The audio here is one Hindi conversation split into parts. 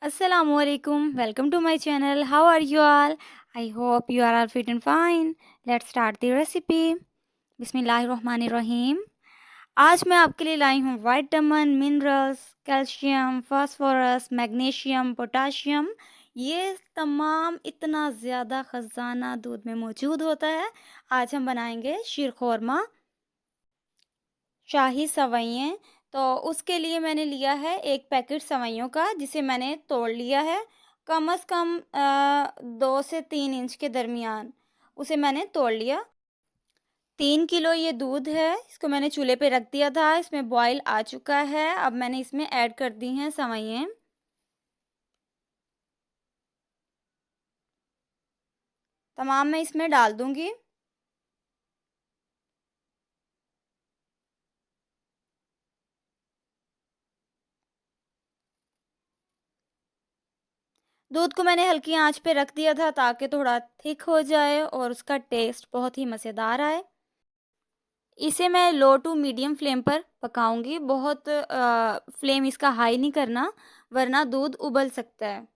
Assalamualaikum. Welcome to my channel. How are you all? I hope you are all fit and fine. Let's start the recipe. बिस्मिल्लाहिर्रहमानिर्रहीम। आज मैं आपके लिए लाई हूँ vitamin, minerals, calcium, phosphorus, magnesium, potassium. ये तमाम इतना ज़्यादा ख़जाना दूध में मौजूद होता है। आज हम बनाएंगे शीर खोरमा, शाही सेवइयाँ। तो उसके लिए मैंने लिया है 1 पैकेट सेवइयों का, जिसे मैंने तोड़ लिया है। कम से कम 2 से 3 इंच के दरमियान उसे मैंने तोड़ लिया। 3 किलो ये दूध है, इसको मैंने चूल्हे पे रख दिया था, इसमें बॉयल आ चुका है। अब मैंने इसमें ऐड कर दी हैं सेवइयाँ। तमाम मैं इसमें डाल दूँगी। दूध को मैंने हल्की आँच पे रख दिया था ताकि थोड़ा थिक हो जाए और उसका टेस्ट बहुत ही मज़ेदार आए। इसे मैं लो टू मीडियम फ्लेम पर पकाऊंगी। बहुत फ्लेम इसका हाई नहीं करना, वरना दूध उबल सकता है।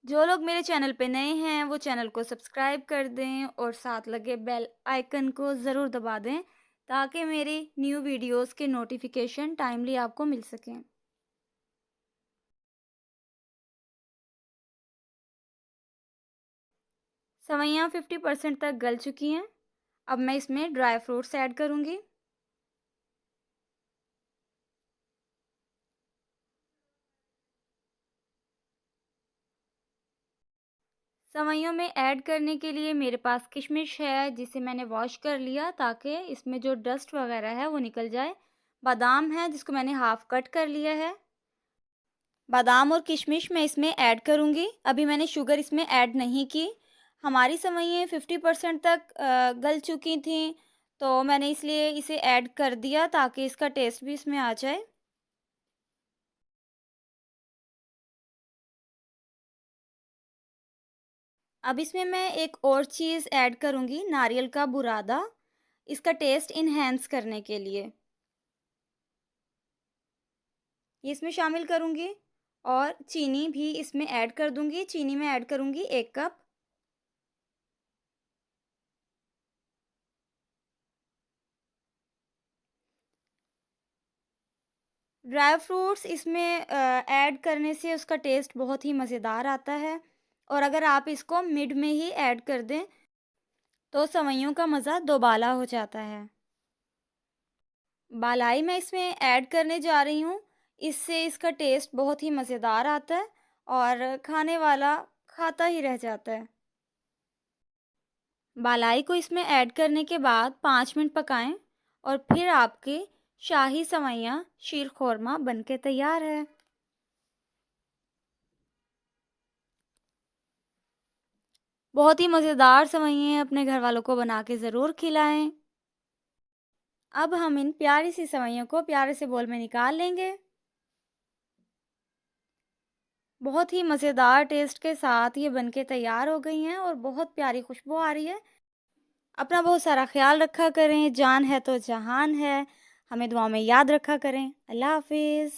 जो लोग मेरे चैनल पे नए हैं वो चैनल को सब्सक्राइब कर दें और साथ लगे बेल आइकन को ज़रूर दबा दें, ताकि मेरी न्यू वीडियोस के नोटिफिकेशन टाइमली आपको मिल सकें। सवैयाँ 50% तक गल चुकी हैं। अब मैं इसमें ड्राई फ्रूट्स ऐड करूँगी। सेवइयों में ऐड करने के लिए मेरे पास किशमिश है, जिसे मैंने वॉश कर लिया ताकि इसमें जो डस्ट वगैरह है वो निकल जाए। बादाम है, जिसको मैंने हाफ कट कर लिया है। बादाम और किशमिश मैं इसमें ऐड करूँगी। अभी मैंने शुगर इसमें ऐड नहीं की। हमारी सेवइयाँ 50% तक गल चुकी थीं, तो मैंने इसलिए इसे ऐड कर दिया ताकि इसका टेस्ट भी इसमें आ जाए। अब इसमें मैं एक और चीज़ ऐड करूँगी, नारियल का बुरादा, इसका टेस्ट इन्हेंस करने के लिए। ये इसमें शामिल करूँगी और चीनी भी इसमें ऐड कर दूँगी। चीनी मैं ऐड करूँगी 1 कप। ड्राई फ्रूट्स इसमें ऐड करने से उसका टेस्ट बहुत ही मज़ेदार आता है, और अगर आप इसको मिड में ही ऐड कर दें तो सेवइयों का मज़ा दोबाला हो जाता है। बालाई मैं इसमें ऐड करने जा रही हूँ, इससे इसका टेस्ट बहुत ही मज़ेदार आता है और खाने वाला खाता ही रह जाता है। बालाई को इसमें ऐड करने के बाद 5 मिनट पकाएं और फिर आपकी शाही सेवइयाँ शीर खोरमा बनके तैयार है। बहुत ही मज़ेदार सेवइयाँ हैं, अपने घर वालों को बना के ज़रूर खिलाएं। अब हम इन प्यारी सी सेवइयों को प्यारे से बोल में निकाल लेंगे। बहुत ही मज़ेदार टेस्ट के साथ ये बनके तैयार हो गई हैं और बहुत प्यारी खुशबू आ रही है। अपना बहुत सारा ख्याल रखा करें। जान है तो जहान है। हमें दुआ में याद रखा करें। अल्लाह हाफ़िज़।